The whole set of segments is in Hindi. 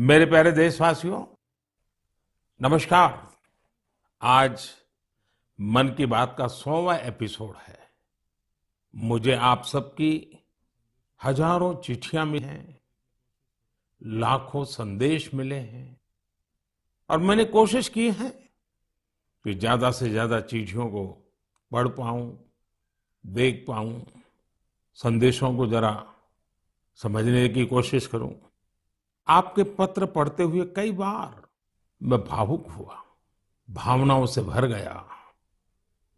मेरे प्यारे देशवासियों, नमस्कार। आज मन की बात का 100वां एपिसोड है। मुझे आप सबकी हजारों चिट्ठियां मिली हैं, लाखों संदेश मिले हैं और मैंने कोशिश की है कि ज्यादा से ज्यादा चिट्ठियों को पढ़ पाऊं, देख पाऊं, संदेशों को जरा समझने की कोशिश करूं। आपके पत्र पढ़ते हुए कई बार मैं भावुक हुआ, भावनाओं से भर गया,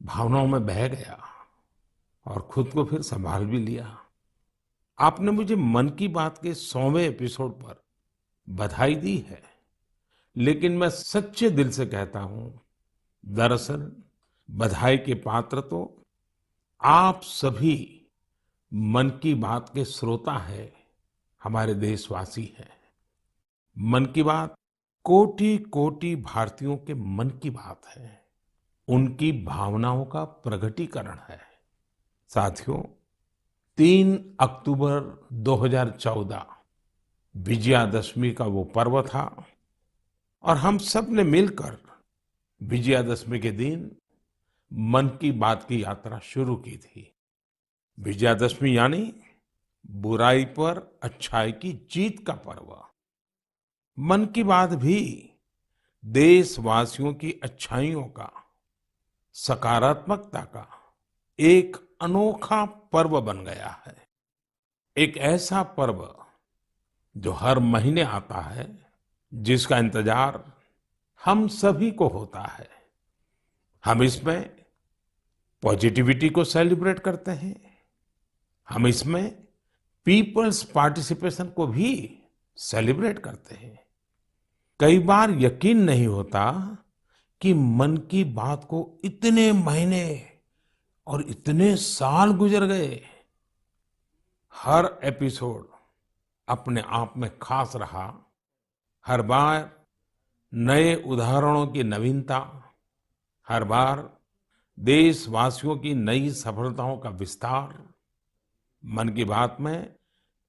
भावनाओं में बह गया और खुद को फिर संभाल भी लिया। आपने मुझे मन की बात के 100वें एपिसोड पर बधाई दी है, लेकिन मैं सच्चे दिल से कहता हूं, दरअसल बधाई के पात्र तो आप सभी मन की बात के श्रोता हैं, हमारे देशवासी हैं। मन की बात कोटि कोटि भारतीयों के मन की बात है, उनकी भावनाओं का प्रकटीकरण है। साथियों, 3 अक्टूबर 2014 विजयादशमी का वो पर्व था और हम सब ने मिलकर विजयादशमी के दिन मन की बात की यात्रा शुरू की थी। विजयादशमी यानी बुराई पर अच्छाई की जीत का पर्व। मन की बात भी देशवासियों की अच्छाइयों का, सकारात्मकता का एक अनोखा पर्व बन गया है। एक ऐसा पर्व जो हर महीने आता है, जिसका इंतजार हम सभी को होता है। हम इसमें पॉजिटिविटी को सेलिब्रेट करते हैं, हम इसमें पीपल्स पार्टिसिपेशन को भी सेलिब्रेट करते हैं। कई बार यकीन नहीं होता कि मन की बात को इतने महीने और इतने साल गुजर गए। हर एपिसोड अपने आप में खास रहा। हर बार नए उदाहरणों की नवीनता, हर बार देशवासियों की नई सफलताओं का विस्तार। मन की बात में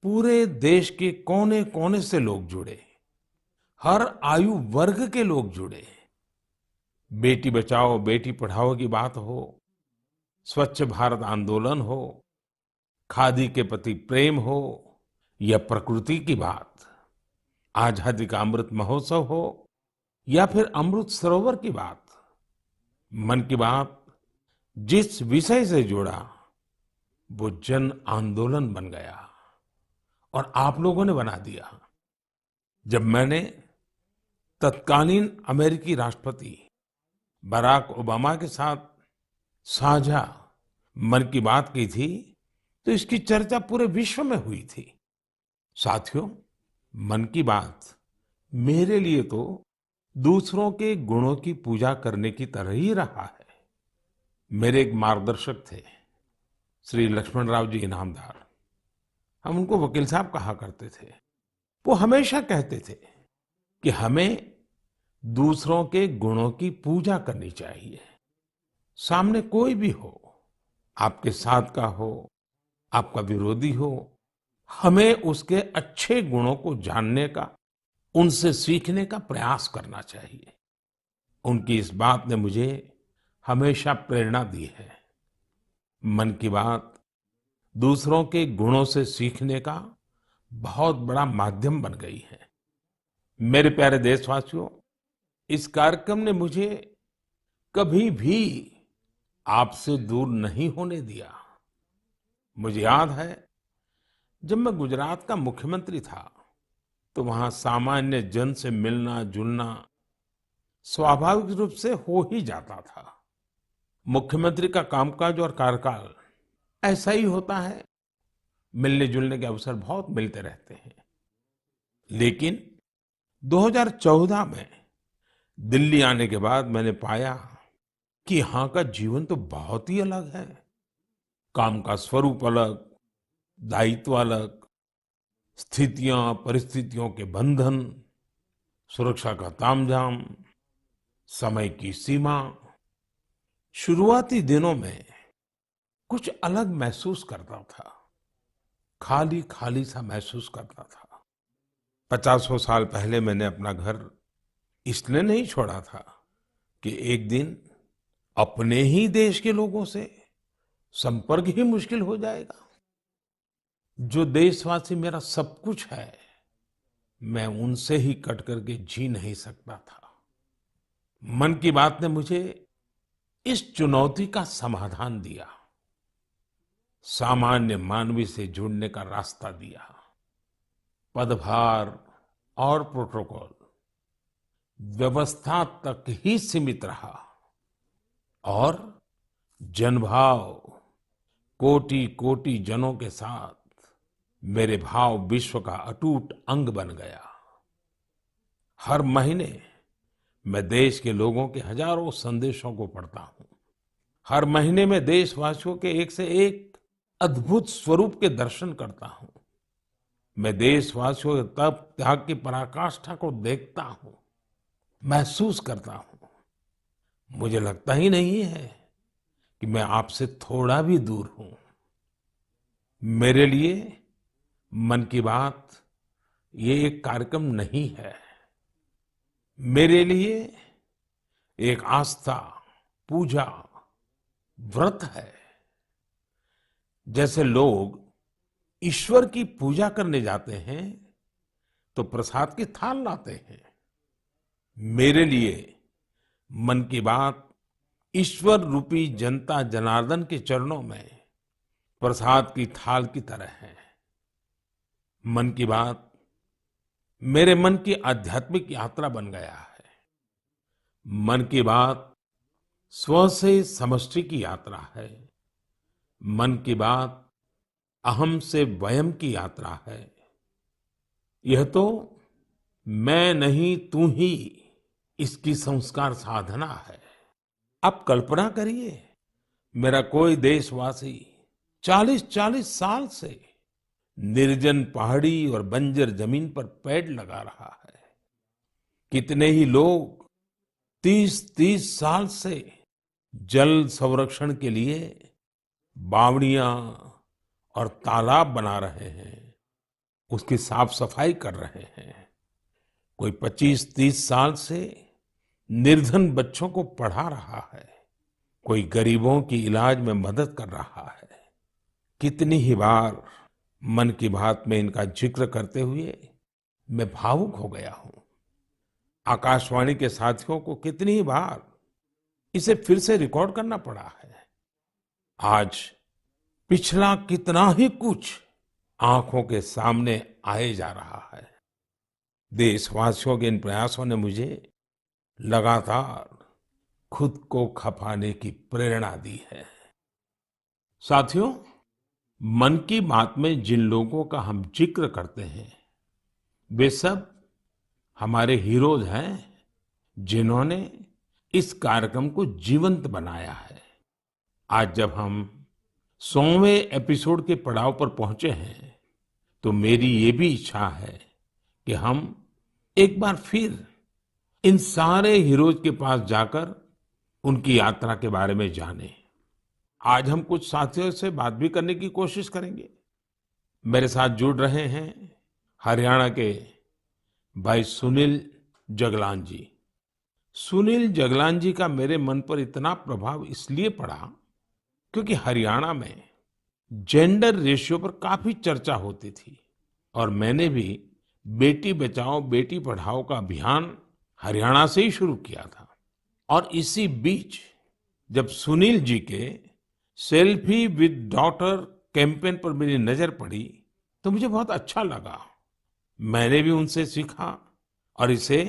पूरे देश के कोने कोने से लोग जुड़े, हर आयु वर्ग के लोग जुड़े। बेटी बचाओ बेटी पढ़ाओ की बात हो, स्वच्छ भारत आंदोलन हो, खादी के प्रति प्रेम हो या प्रकृति की बात, आजादी का अमृत महोत्सव हो या फिर अमृत सरोवर की बात। मन की बात जिस विषय से जुड़ा वो जन आंदोलन बन गया और आप लोगों ने बना दिया। जब मैंने तत्कालीन अमेरिकी राष्ट्रपति बराक ओबामा के साथ साझा मन की बात की थी, तो इसकी चर्चा पूरे विश्व में हुई थी। साथियों, मन की बात मेरे लिए तो दूसरों के गुणों की पूजा करने की तरह ही रहा है। मेरे एक मार्गदर्शक थे, श्री लक्ष्मण राव जी इनामदार। हम उनको वकील साहब कहा करते थे। वो हमेशा कहते थे कि हमें दूसरों के गुणों की पूजा करनी चाहिए। सामने कोई भी हो, आपके साथ का हो, आपका विरोधी हो, हमें उसके अच्छे गुणों को जानने का, उनसे सीखने का प्रयास करना चाहिए। उनकी इस बात ने मुझे हमेशा प्रेरणा दी है। मन की बात दूसरों के गुणों से सीखने का बहुत बड़ा माध्यम बन गई है। मेरे प्यारे देशवासियों, इस कार्यक्रम ने मुझे कभी भी आपसे दूर नहीं होने दिया। मुझे याद है, जब मैं गुजरात का मुख्यमंत्री था, तो वहां सामान्य जन से मिलना जुलना स्वाभाविक रूप से हो ही जाता था। मुख्यमंत्री का कामकाज और कार्यकाल ऐसा ही होता है, मिलने जुलने के अवसर बहुत मिलते रहते हैं। लेकिन 2014 में दिल्ली आने के बाद मैंने पाया कि यहाँ का जीवन तो बहुत ही अलग है। काम का स्वरूप अलग, दायित्व अलग, स्थितियां परिस्थितियों के बंधन, सुरक्षा का तामझाम, समय की सीमा। शुरुआती दिनों में कुछ अलग महसूस करता था, खाली खाली सा महसूस करता था। पचासों साल पहले मैंने अपना घर इसलिए नहीं छोड़ा था कि एक दिन अपने ही देश के लोगों से संपर्क ही मुश्किल हो जाएगा। जो देशवासी मेरा सब कुछ है, मैं उनसे ही कट करके जी नहीं सकता था। मन की बात ने मुझे इस चुनौती का समाधान दिया, सामान्य मानवी से जुड़ने का रास्ता दिया। पदभार और प्रोटोकॉल व्यवस्था तक ही सीमित रहा और जनभाव कोटि कोटि जनों के साथ मेरे भाव विश्व का अटूट अंग बन गया। हर महीने मैं देश के लोगों के हजारों संदेशों को पढ़ता हूं। हर महीने में देशवासियों के एक से एक अद्भुत स्वरूप के दर्शन करता हूं। मैं देशवासियों के तप त्याग की पराकाष्ठा को देखता हूं, महसूस करता हूं। मुझे लगता ही नहीं है कि मैं आपसे थोड़ा भी दूर हूं। मेरे लिए मन की बात ये एक कार्यक्रम नहीं है। मेरे लिए एक आस्था, पूजा, व्रत है। जैसे लोग ईश्वर की पूजा करने जाते हैं तो प्रसाद की थाल लाते हैं, मेरे लिए मन की बात ईश्वर रूपी जनता जनार्दन के चरणों में प्रसाद की थाल की तरह है। मन की बात मेरे मन की आध्यात्मिक यात्रा बन गया है। मन की बात स्व से समष्टि की यात्रा है। मन की बात अहम से वयम की यात्रा है। यह तो मैं नहीं तू ही इसकी संस्कार साधना है। आप कल्पना करिए, मेरा कोई देशवासी 40-40 साल से निर्जन पहाड़ी और बंजर जमीन पर पेड़ लगा रहा है। कितने ही लोग 30-30 साल से जल संरक्षण के लिए बावड़ियां और तालाब बना रहे हैं, उसकी साफ सफाई कर रहे हैं। कोई 25-30 साल से निर्धन बच्चों को पढ़ा रहा है, कोई गरीबों की इलाज में मदद कर रहा है। कितनी ही बार मन की बात में इनका जिक्र करते हुए मैं भावुक हो गया हूं। आकाशवाणी के साथियों को कितनी ही बार इसे फिर से रिकॉर्ड करना पड़ा है। आज पिछला कितना ही कुछ आंखों के सामने आए जा रहा है। देशवासियों के इन प्रयासों ने मुझे लगातार खुद को खपाने की प्रेरणा दी है। साथियों, मन की बात में जिन लोगों का हम जिक्र करते हैं, वे सब हमारे हीरोज हैं, जिन्होंने इस कार्यक्रम को जीवंत बनाया है। आज जब हम 100वें एपिसोड के पड़ाव पर पहुंचे हैं, तो मेरी ये भी इच्छा है कि हम एक बार फिर इन सारे हीरोज के पास जाकर उनकी यात्रा के बारे में जानें। आज हम कुछ साथियों से बात भी करने की कोशिश करेंगे। मेरे साथ जुड़ रहे हैं हरियाणा के भाई सुनील जगलान जी। सुनील जगलान जी का मेरे मन पर इतना प्रभाव इसलिए पड़ा क्योंकि हरियाणा में जेंडर रेशियो पर काफी चर्चा होती थी और मैंने भी बेटी बचाओ बेटी पढ़ाओ का अभियान हरियाणा से ही शुरू किया था। और इसी बीच जब सुनील जी के सेल्फी विद डॉटर कैंपेन पर मेरी नजर पड़ी तो मुझे बहुत अच्छा लगा। मैंने भी उनसे सीखा और इसे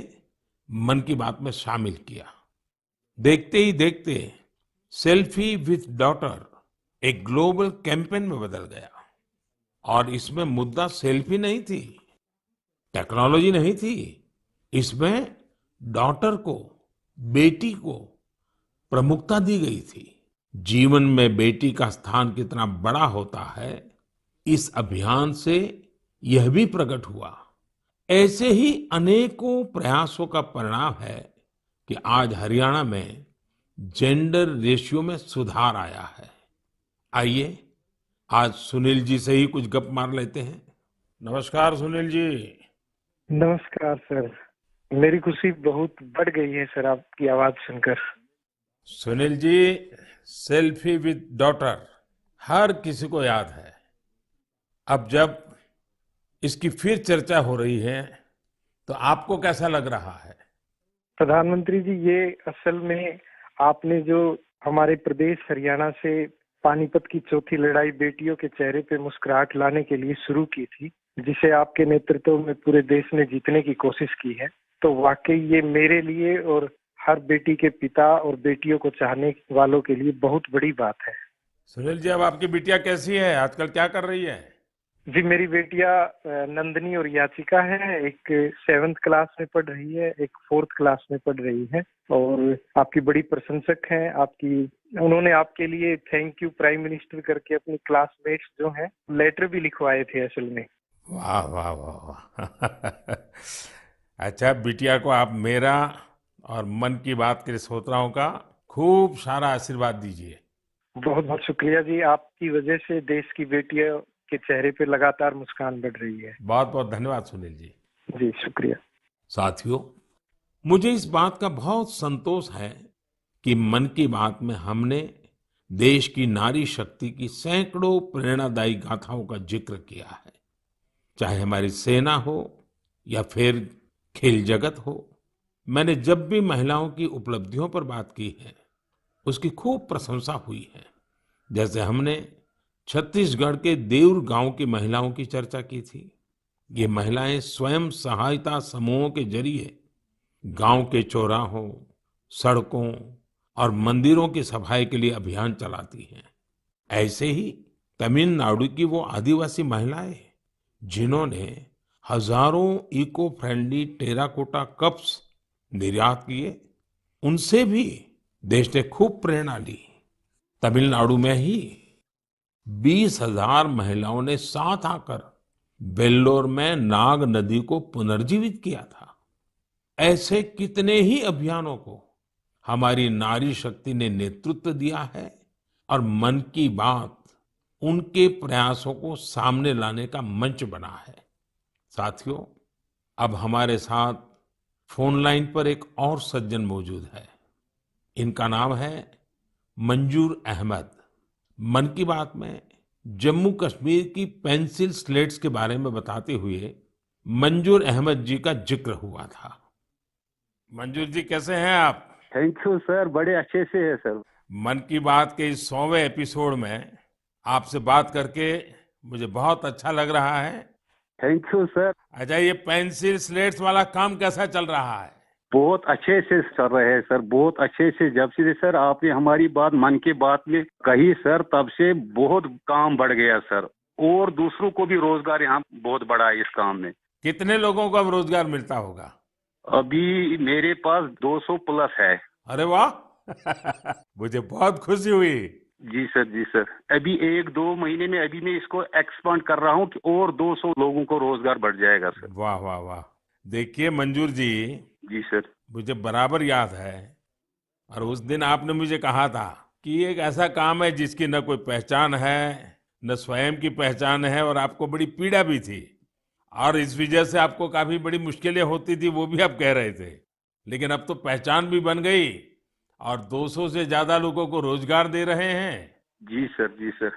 मन की बात में शामिल किया। देखते ही देखते सेल्फी विद डॉटर एक ग्लोबल कैंपेन में बदल गया और इसमें मुद्दा सेल्फी नहीं थी, टेक्नोलॉजी नहीं थी। इसमें डॉटर को, बेटी को प्रमुखता दी गई थी। जीवन में बेटी का स्थान कितना बड़ा होता है, इस अभियान से यह भी प्रकट हुआ। ऐसे ही अनेकों प्रयासों का परिणाम है कि आज हरियाणा में जेंडर रेशियो में सुधार आया है। आइए आज सुनील जी से ही कुछ गप मार लेते हैं। नमस्कार सुनील जी। नमस्कार सर। मेरी खुशी बहुत बढ़ गई है सर आपकी आवाज सुनकर। Sunil ji, selfie with daughter हर किसी को याद है। अब जब इसकी फिर चर्चा हो रही है तो आपको कैसा लग रहा है? प्रधानमंत्री जी, ये असल में आपने जो हमारे प्रदेश हरियाणा से पानीपत की चौथी लड़ाई बेटियों के चेहरे पे मुस्कुराहट लाने के लिए शुरू की थी, जिसे आपके नेतृत्व में पूरे देश ने जीतने की कोशिश की है, तो वाकई ये मेरे लिए और हर बेटी के पिता और बेटियों को चाहने वालों के लिए बहुत बड़ी बात है। सुनील जी, अब आपकी बिटिया कैसी है? आजकल क्या कर रही है? जी, मेरी बेटियां नंदनी और याचिका है। एक 7th क्लास में पढ़ रही है, एक 4th क्लास में पढ़ रही है और आपकी बड़ी प्रशंसक हैं। आपकी उन्होंने आपके लिए थैंक यू प्राइम मिनिस्टर करके अपनी क्लासमेट्स जो हैं लेटर भी लिखवाए थे असल में। वाह वाह वाह वाह अच्छा, बिटिया को आप मेरा और मन की बात के श्रोताओं का खूब सारा आशीर्वाद दीजिए। बहुत बहुत शुक्रिया जी, आपकी वजह से देश की बेटियों के चेहरे पे लगातार मुस्कान बढ़ रही है। बहुत बहुत धन्यवाद सुनील जी। जी शुक्रिया। साथियों, मुझे इस बात का बहुत संतोष है कि मन की बात में हमने देश की नारी शक्ति की सैकड़ों प्रेरणादायी गाथाओं का जिक्र किया है। चाहे हमारी सेना हो या फिर खेल जगत हो, मैंने जब भी महिलाओं की उपलब्धियों पर बात की है उसकी खूब प्रशंसा हुई है। जैसे हमने छत्तीसगढ़ के देउर गांव की महिलाओं की चर्चा की थी। ये महिलाएं स्वयं सहायता समूहों के जरिए गांव के चौराहों, सड़कों और मंदिरों की सफाई के लिए अभियान चलाती हैं। ऐसे ही तमिलनाडु की वो आदिवासी महिलाएं जिन्होंने हजारों इको फ्रेंडली टेराकोटा कप्स निर्यात किए, उनसे भी देश ने खूब प्रेरणा ली। तमिलनाडु में ही 20,000 महिलाओं ने साथ आकर वेल्लोर में नाग नदी को पुनर्जीवित किया था। ऐसे कितने ही अभियानों को हमारी नारी शक्ति ने नेतृत्व दिया है और मन की बात उनके प्रयासों को सामने लाने का मंच बना है। साथियों, अब हमारे साथ फोन लाइन पर एक और सज्जन मौजूद है। इनका नाम है मंजूर अहमद। मन की बात में जम्मू कश्मीर की पेंसिल स्लेट्स के बारे में बताते हुए मंजूर अहमद जी का जिक्र हुआ था। मंजूर जी, कैसे हैं आप? थैंक यू सर, बड़े अच्छे से है सर। मन की बात के इस 100वें एपिसोड में आपसे बात करके मुझे बहुत अच्छा लग रहा है। Thank you sir. अच्छा, ये पेंसिल स्लेट्स वाला काम कैसा चल रहा है? बहुत अच्छे से चल रहे हैं सर, बहुत अच्छे से। जब से सर आपने हमारी बात मन की बात में कही सर, तब से बहुत काम बढ़ गया सर, और दूसरों को भी रोजगार यहाँ बहुत बड़ा है इस काम में। कितने लोगों को अब रोजगार मिलता होगा? अभी मेरे पास 200 प्लस है। अरे वाह मुझे बहुत खुशी हुई। जी सर, जी सर। अभी 1-2 महीने में अभी मैं इसको एक्सपांड कर रहा हूँ कि और 200 लोगों को रोजगार बढ़ जाएगा सर। वाह वाह वाह। देखिए मंजूर जी, जी सर। मुझे बराबर याद है, और उस दिन आपने मुझे कहा था कि ये एक ऐसा काम है जिसकी न कोई पहचान है, न स्वयं की पहचान है, और आपको बड़ी पीड़ा भी थी और इस वजह से आपको काफी बड़ी मुश्किलें होती थी, वो भी आप कह रहे थे। लेकिन अब तो पहचान भी बन गई और 200 से ज्यादा लोगों को रोजगार दे रहे हैं। जी सर, जी सर।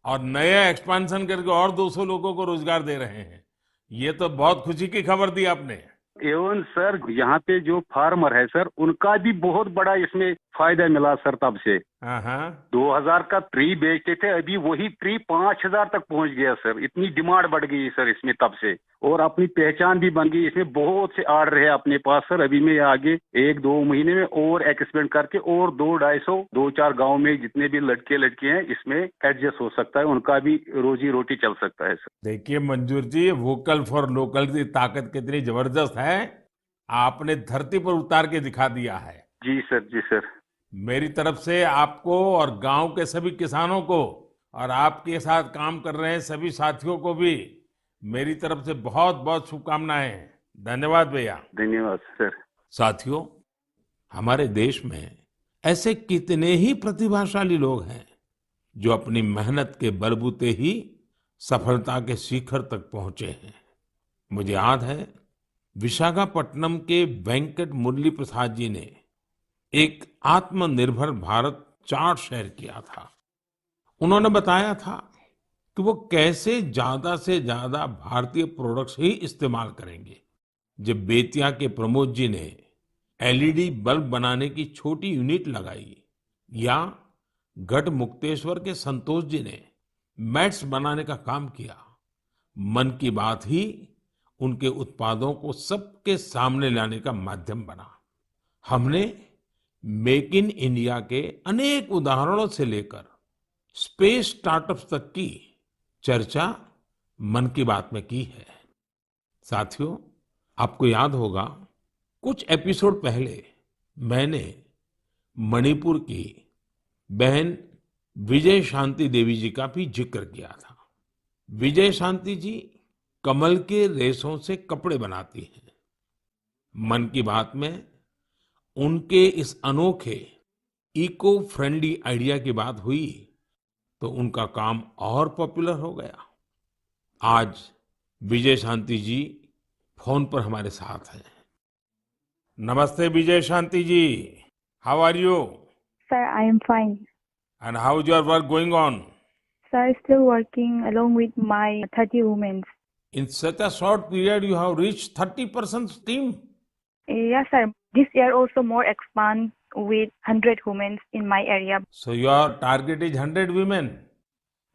और नया एक्सपांशन करके और 200 लोगों को रोजगार दे रहे हैं। ये तो बहुत खुशी की खबर दी आपने। एवं सर, यहाँ पे जो फार्मर है सर, उनका भी बहुत बड़ा इसमें फायदा मिला सर। तब से हाँ हाँ। 2000 का ट्री बेचते थे, अभी वही ट्री 5000 तक पहुंच गया सर। इतनी डिमांड बढ़ गई सर इसमें तब से, और अपनी पहचान भी बन गई। इसमें बहुत से आर्डर है अपने पास सर। अभी मैं आगे 1-2 महीने में और एक्सपेंड करके और 200-250 2-4 गाँव में जितने भी लड़के लड़की हैं इसमें एडजस्ट हो सकता है, उनका भी रोजी रोटी चल सकता है सर। देखिए मंजूर जी, वोकल फॉर लोकल की ताकत कितनी जबरदस्त है, आपने धरती पर उतार के दिखा दिया है। जी सर, जी सर। मेरी तरफ से आपको और गांव के सभी किसानों को और आपके साथ काम कर रहे हैं सभी साथियों को भी मेरी तरफ से बहुत बहुत शुभकामनाएं। धन्यवाद भैया। धन्यवाद सर। साथियों, हमारे देश में ऐसे कितने ही प्रतिभाशाली लोग हैं जो अपनी मेहनत के बलबूते ही सफलता के शिखर तक पहुंचे हैं। मुझे याद है विशाखापट्टनम के वेंकट मुरली प्रसाद जी ने एक आत्मनिर्भर भारत चार्ट शेयर किया था। उन्होंने बताया था कि वो कैसे ज्यादा से ज्यादा भारतीय प्रोडक्ट्स ही इस्तेमाल करेंगे। जब बेतिया के प्रमोद जी ने एलईडी बल्ब बनाने की छोटी यूनिट लगाई, या गढ़ मुक्तेश्वर के संतोष जी ने मैट्स बनाने का काम किया, मन की बात ही उनके उत्पादों को सबके सामने लाने का माध्यम बना। हमने मेक इन इंडिया के अनेक उदाहरणों से लेकर स्पेस स्टार्टअप्स तक की चर्चा मन की बात में की है। साथियों, आपको याद होगा, कुछ एपिसोड पहले मैंने मणिपुर की बहन विजय शांति देवी जी का भी जिक्र किया था। विजय शांति जी कमल के रेशों से कपड़े बनाती हैं। मन की बात में उनके इस अनोखे इको फ्रेंडली आइडिया की बात हुई तो उनका काम और पॉपुलर हो गया। आज विजय शांति जी फोन पर हमारे साथ हैं। नमस्ते Vijay Shanti ji, how are you? Sir, I am fine. And how is your work going on? Sir, still working along with my 30 women. In such a short period, you have reached 30% team. Yes, sir. This year also more expand with 100 women in my area. So your target is 100 women.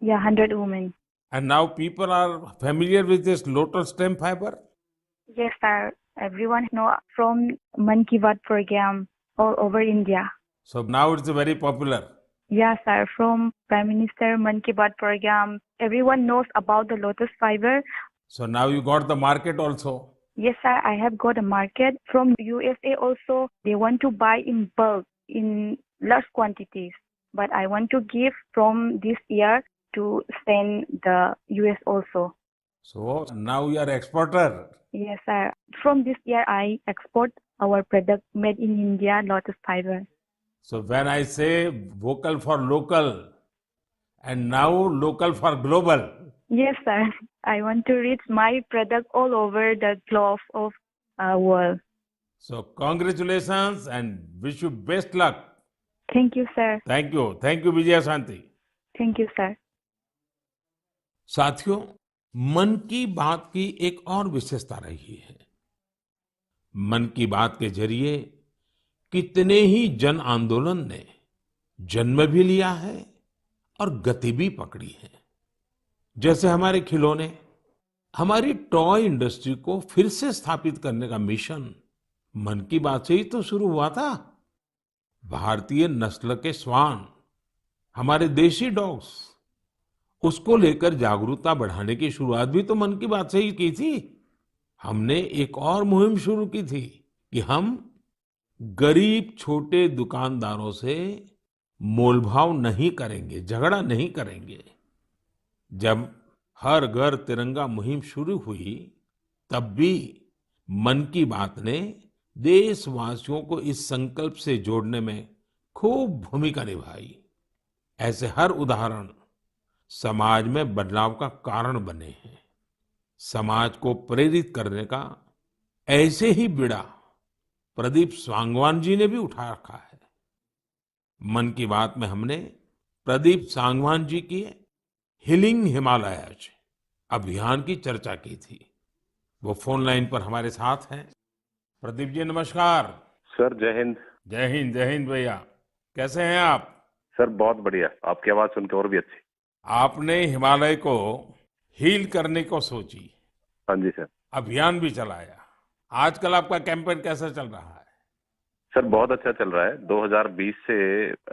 Yeah, 100 women. And now people are familiar with this lotus stem fiber. Yes, sir. Everyone know from Man Ki Baat program all over India. So now it's very popular. Yes, sir. From Prime Minister Man Ki Baat program, everyone knows about the lotus fiber. So now you got the market also. Yes, sir. I have got a market from USA also. They want to buy in bulk, in large quantities. But I want to give from this year to send the US also. So now you are exporter. Yes, sir. From this year, I export our product made in India, lotus fiber. So when I say vocal for local and now local for global. Yes, sir. I want to reach my product all over the globe of world. So congratulations and wish you best luck. Thank you, sir. Thank you. Thank you, Vijaya Shanti. Thank you, sir. साथियों, मन की बात की एक और विशेषता रही है। मन की बात के जरिए कितने ही जन आंदोलन ने जन्म भी लिया है और गति भी पकड़ी है। जैसे हमारे खिलौने, हमारी टॉय इंडस्ट्री को फिर से स्थापित करने का मिशन मन की बात से ही तो शुरू हुआ था। भारतीय नस्ल के श्वान, हमारे देशी डॉग्स, उसको लेकर जागरूकता बढ़ाने की शुरुआत भी तो मन की बात से ही की थी। हमने एक और मुहिम शुरू की थी कि हम गरीब छोटे दुकानदारों से मोलभाव नहीं करेंगे, झगड़ा नहीं करेंगे। जब हर घर तिरंगा मुहिम शुरू हुई, तब भी मन की बात ने देशवासियों को इस संकल्प से जोड़ने में खूब भूमिका निभाई। ऐसे हर उदाहरण समाज में बदलाव का कारण बने हैं। समाज को प्रेरित करने का ऐसे ही बीड़ा प्रदीप सांगवान जी ने भी उठा रखा है। मन की बात में हमने प्रदीप सांगवान जी की हीलिंग हिमालयज अभियान की चर्चा की थी। वो फोन लाइन पर हमारे साथ हैं। प्रदीप जी नमस्कार। सर जय हिंद। जय हिंद, जय हिंद भैया। कैसे हैं आप? सर बहुत बढ़िया, आपकी आवाज सुनकर और भी अच्छी। आपने हिमालय को हील करने को सोची। हाँ जी सर। अभियान भी चलाया। आजकल आपका कैंपेन कैसा चल रहा है? सर बहुत अच्छा चल रहा है। 2020 से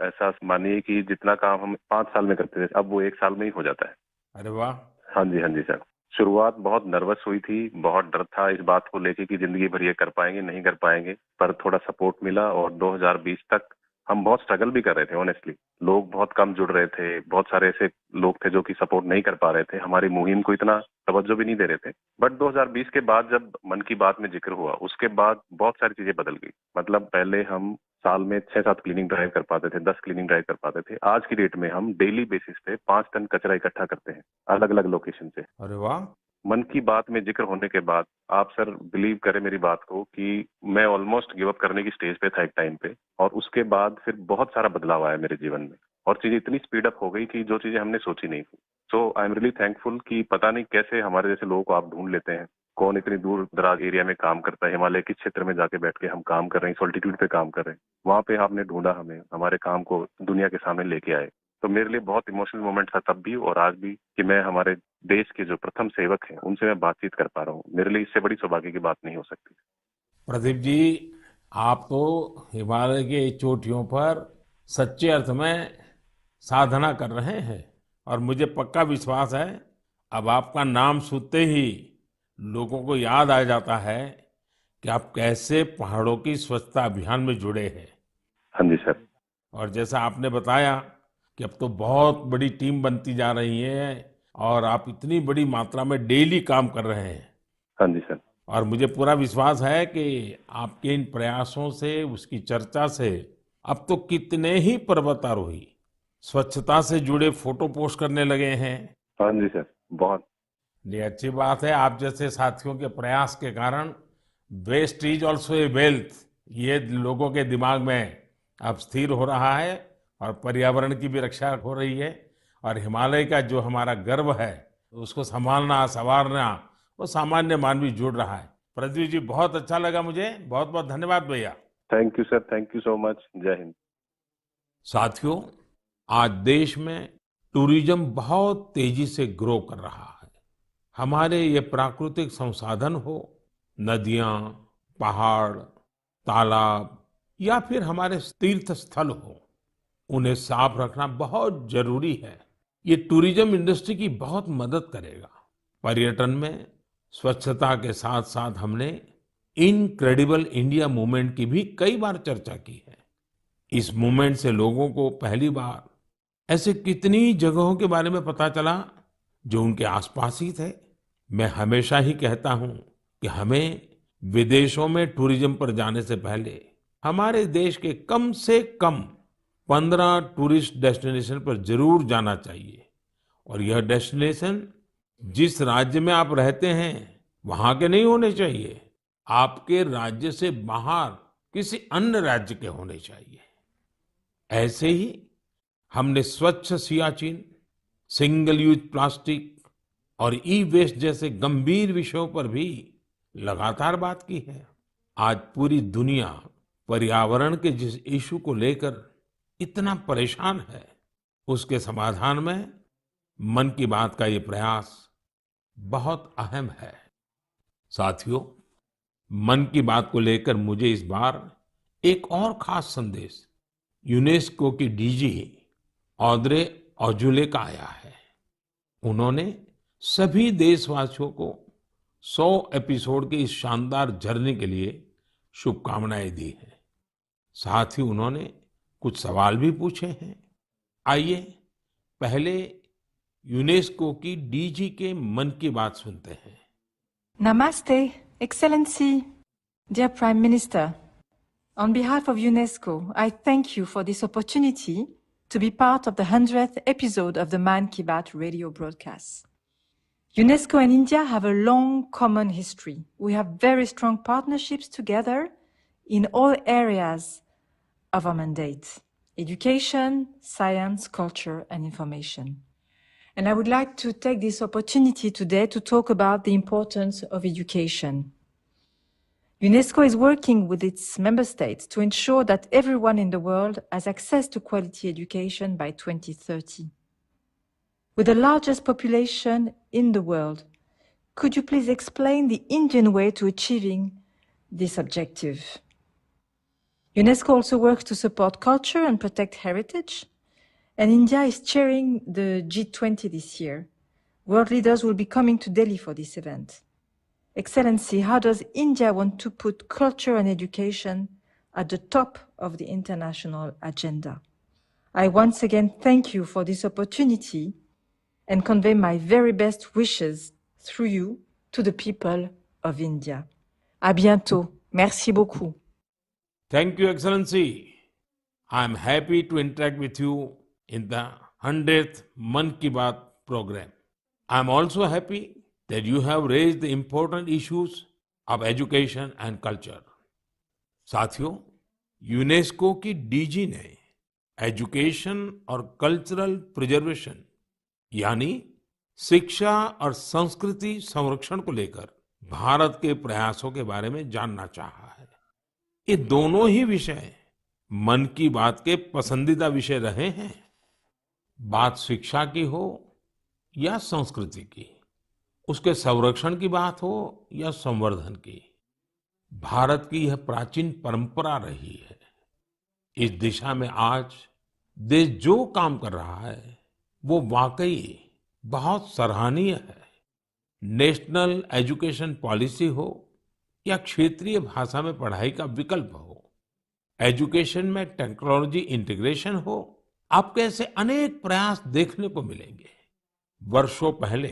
ऐसा मानिए कि जितना काम हम 5 साल में करते थे, अब वो 1 साल में ही हो जाता है। अरे वाह। हाँ जी सर। शुरुआत बहुत नर्वस हुई थी, बहुत डर था इस बात को लेके कि जिंदगी भर ये कर पाएंगे नहीं कर पाएंगे, पर थोड़ा सपोर्ट मिला और 2020 तक हम बहुत स्ट्रगल भी कर रहे थे। ऑनेस्टली लोग बहुत कम जुड़ रहे थे, बहुत सारे ऐसे लोग थे जो कि सपोर्ट नहीं कर पा रहे थे, हमारी मुहिम को इतना तवज्जो भी नहीं दे रहे थे। बट 2020 के बाद जब मन की बात में जिक्र हुआ, उसके बाद बहुत सारी चीजें बदल गई। मतलब पहले हम साल में 6-7 क्लीनिंग ड्राइव कर पाते थे, 10 क्लीनिंग ड्राइव कर पाते थे। आज की डेट में हम डेली बेसिस पे 5 टन कचरा इकट्ठा करते हैं अलग अलग लोकेशन से। अरे वाह। मन की बात में जिक्र होने के बाद आप सर बिलीव करें मेरी बात को कि मैं ऑलमोस्ट गिव अप करने की स्टेज पे था एक टाइम पे, और उसके बाद फिर बहुत सारा बदलाव आया मेरे जीवन में और चीजें इतनी स्पीड अप हो गई थी जो चीजें हमने सोची नहीं थी। सो आई एम रियली थैंकफुल कि पता नहीं कैसे हमारे जैसे लोगों को आप ढूंढ लेते हैं, कौन इतनी दूर दराज एरिया में काम करता है, हिमालय के क्षेत्र में जाके बैठ के हम काम कर रहे हैं, सॉल्टिट्यूड पे काम कर रहे हैं, वहां पे आपने ढूंढा हमें, हमारे काम को दुनिया के सामने लेके आए। तो मेरे लिए बहुत इमोशनल मोमेंट था तब भी और आज भी कि मैं हमारे देश के जो प्रथम सेवक हैं उनसे मैं बातचीत कर पा रहा हूँ। मेरे लिए इससे बड़ी सौभाग्य की बात नहीं हो सकती। प्रदीप जी, आप तो हिमालय के चोटियों पर सच्चे अर्थ में साधना कर रहे हैं और मुझे पक्का विश्वास है अब आपका नाम सुनते ही लोगों को याद आ जाता है कि आप कैसे पहाड़ों की स्वच्छता अभियान में जुड़े हैं। हाँ जी सर। और जैसा आपने बताया कि अब तो बहुत बड़ी टीम बनती जा रही है और आप इतनी बड़ी मात्रा में डेली काम कर रहे हैं। हाँ जी सर। और मुझे पूरा विश्वास है कि आपके इन प्रयासों से, उसकी चर्चा से अब तो कितने ही पर्वतारोही स्वच्छता से जुड़े फोटो पोस्ट करने लगे हैं। हाँ जी सर, बहुत। ये अच्छी बात है। आप जैसे साथियों के प्रयास के कारण waste is also a wealth, ये लोगों के दिमाग में अब स्थिर हो रहा है और पर्यावरण की भी रक्षा हो रही है। और हिमालय का जो हमारा गर्व है उसको संभालना, संवारना, वो सामान्य मानवी जुड़ रहा है। पृथ्वी जी, बहुत अच्छा लगा मुझे। बहुत बहुत धन्यवाद भैया। Thank you sir, thank you so much. जय हिंद। साथियों, आज देश में टूरिज्म बहुत तेजी से ग्रो कर रहा है। हमारे ये प्राकृतिक संसाधन हो, नदियां, पहाड़, तालाब या फिर हमारे तीर्थ स्थल हो, उन्हें साफ रखना बहुत जरूरी है। ये टूरिज्म इंडस्ट्री की बहुत मदद करेगा। पर्यटन में स्वच्छता के साथ साथ हमने इनक्रेडिबल इंडिया मूवमेंट की भी कई बार चर्चा की है। इस मूवमेंट से लोगों को पहली बार ऐसे कितनी जगहों के बारे में पता चला जो उनके आसपास ही थे। मैं हमेशा ही कहता हूं कि हमें विदेशों में टूरिज्म पर जाने से पहले हमारे देश के कम से कम 15 टूरिस्ट डेस्टिनेशन पर जरूर जाना चाहिए। और यह डेस्टिनेशन जिस राज्य में आप रहते हैं वहां के नहीं होने चाहिए, आपके राज्य से बाहर किसी अन्य राज्य के होने चाहिए। ऐसे ही हमने स्वच्छ सियाचिन, सिंगल यूज प्लास्टिक और ई वेस्ट जैसे गंभीर विषयों पर भी लगातार बात की है। आज पूरी दुनिया पर्यावरण के जिस इशू को लेकर इतना परेशान है, उसके समाधान में मन की बात का ये प्रयास बहुत अहम है। साथियों, मन की बात को लेकर मुझे इस बार एक और खास संदेश यूनेस्को की डीजी ऑद्रे ऑजुले का आया है। उन्होंने सभी देशवासियों को 100 एपिसोड के इस शानदार जर्नी के लिए शुभकामनाएं दी हैं। साथ ही उन्होंने कुछ सवाल भी पूछे हैं। आइए पहले यूनेस्को की डीजी के मन की बात सुनते हैं। Namaste, Excellency, dear Prime Minister. On behalf of UNESCO, I thank you for this opportunity to be part of the 100th episode of the Man Ki Baat radio broadcast. UNESCO and India have a long common history. We have very strong partnerships together in all areas of our mandate: education, science, culture, and information. And I would like to take this opportunity today to talk about the importance of education. UNESCO is working with its member states to ensure that everyone in the world has access to quality education by 2030. With the largest population in the world, could you please explain the Indian way to achieving this objective? UNESCO also works to support culture and protect heritage. And India is chairing the G20 this year. World leaders will be coming to Delhi for this event. Excellency, how does India want to put culture and education at the top of the international agenda? I once again thank you for this opportunity and convey my very best wishes through you to the people of India. À bientôt. Merci beaucoup. Thank you, Excellency. I'm happy to interact with you in the 100th Man Ki Baat program. I'm also happy that you have raised the important issues of education and culture. साथियों, यूनेस्को की डीजी ने एजुकेशन और कल्चरल प्रिजर्वेशन यानी शिक्षा और संस्कृति संरक्षण को लेकर भारत के प्रयासों के बारे में जानना चाहा है। ये दोनों ही विषय मन की बात के पसंदीदा विषय रहे हैं। बात शिक्षा की हो या संस्कृति की, उसके संरक्षण की बात हो या संवर्धन की, भारत की यह प्राचीन परंपरा रही है। इस दिशा में आज देश जो काम कर रहा है वो वाकई बहुत सराहनीय है। नेशनल एजुकेशन पॉलिसी हो या क्षेत्रीय भाषा में पढ़ाई का विकल्प हो, एजुकेशन में टेक्नोलॉजी इंटीग्रेशन हो, आपको ऐसे अनेक प्रयास देखने को मिलेंगे। वर्षों पहले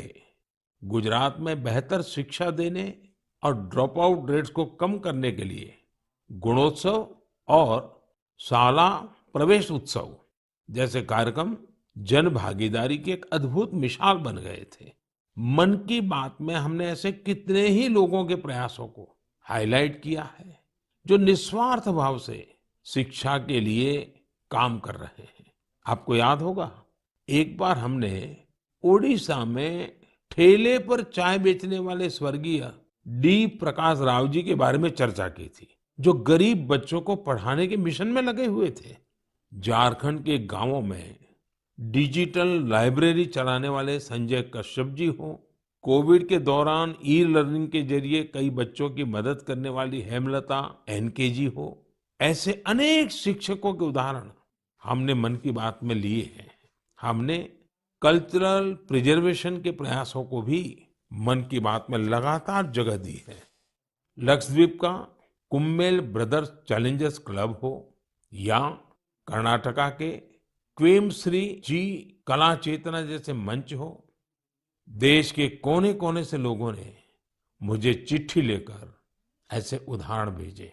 गुजरात में बेहतर शिक्षा देने और ड्रॉप आउट रेट्स को कम करने के लिए गुणोत्सव और शाला प्रवेश उत्सव जैसे कार्यक्रम जन भागीदारी की एक अद्भुत मिसाल बन गए थे। मन की बात में हमने ऐसे कितने ही लोगों के प्रयासों को हाईलाइट किया है जो निस्वार्थ भाव से शिक्षा के लिए काम कर रहे हैं। आपको याद होगा, एक बार हमने ओडिशा में ठेले पर चाय बेचने वाले स्वर्गीय डी प्रकाश राव जी के बारे में चर्चा की थी, जो गरीब बच्चों को पढ़ाने के मिशन में लगे हुए थे। झारखंड के गांवों में डिजिटल लाइब्रेरी चलाने वाले संजय कश्यप जी हो, कोविड के दौरान ई लर्निंग के जरिए कई बच्चों की मदद करने वाली हेमलता एनके जी हो, ऐसे अनेक शिक्षकों के उदाहरण हमने मन की बात में लिए हैं। हमने कल्चरल प्रिजर्वेशन के प्रयासों को भी मन की बात में लगातार जगह दी है। लक्षद्वीप का कुम्मेल ब्रदर्स चैलेंजर्स क्लब हो या कर्नाटका के क्वेमश्री जी कला चेतना जैसे मंच हो, देश के कोने कोने से लोगों ने मुझे चिट्ठी लेकर ऐसे उदाहरण भेजे।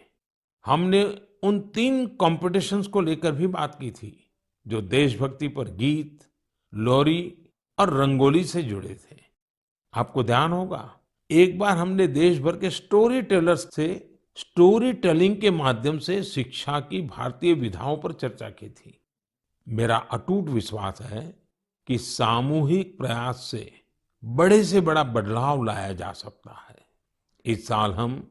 हमने उन 3 कॉम्पिटिशन्स को लेकर भी बात की थी जो देशभक्ति पर गीत, लोरी और रंगोली से जुड़े थे। आपको ध्यान होगा, एक बार हमने देश भर के स्टोरी टेलर्स से स्टोरी टेलिंग के माध्यम से शिक्षा की भारतीय विधाओं पर चर्चा की थी। मेरा अटूट विश्वास है कि सामूहिक प्रयास से बड़ा बदलाव लाया जा सकता है। इस साल हम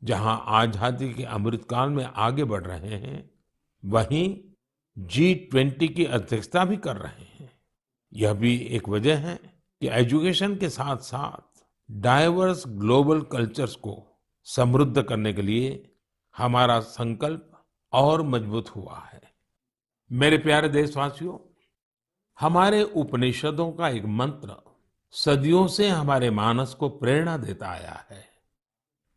जहां आजादी के अमृतकाल में आगे बढ़ रहे हैं, वहीं G20 की अध्यक्षता भी कर रहे हैं। यह भी एक वजह है कि एजुकेशन के साथ साथ डाइवर्स ग्लोबल कल्चर्स को समृद्ध करने के लिए हमारा संकल्प और मजबूत हुआ है। मेरे प्यारे देशवासियों, हमारे उपनिषदों का एक मंत्र सदियों से हमारे मानस को प्रेरणा देता आया है,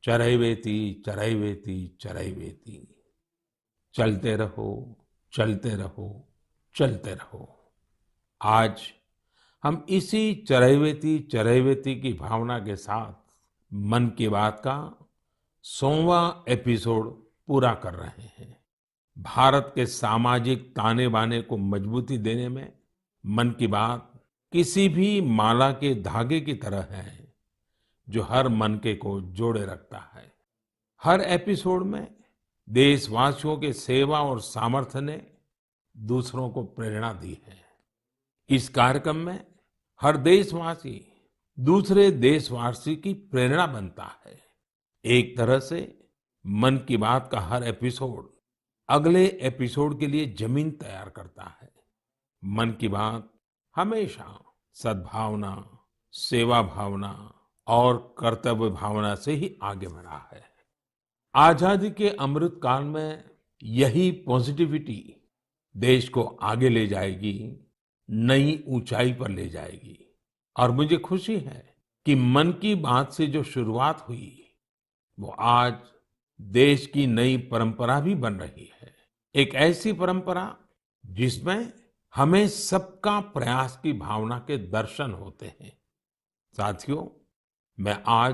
चरैवेति चरैवेति चरैवेति, चलते रहो चलते रहो चलते रहो। आज हम इसी चरैवेति चरैवेति की भावना के साथ मन की बात का 100वां एपिसोड पूरा कर रहे हैं। भारत के सामाजिक ताने बाने को मजबूती देने में मन की बात किसी भी माला के धागे की तरह है जो हर मनके को जोड़े रखता है। हर एपिसोड में देशवासियों के सेवा और सामर्थ्य ने दूसरों को प्रेरणा दी है। इस कार्यक्रम में हर देशवासी दूसरे देशवासी की प्रेरणा बनता है। एक तरह से मन की बात का हर एपिसोड अगले एपिसोड के लिए जमीन तैयार करता है। मन की बात हमेशा सद्भावना, सेवा भावना और कर्तव्य भावना से ही आगे बढ़ा है। आजादी के अमृत काल में यही पॉजिटिविटी देश को आगे ले जाएगी, नई ऊंचाई पर ले जाएगी। और मुझे खुशी है कि मन की बात से जो शुरुआत हुई वो आज देश की नई परंपरा भी बन रही है। एक ऐसी परंपरा जिसमें हमें सबका प्रयास की भावना के दर्शन होते हैं। साथियों, मैं आज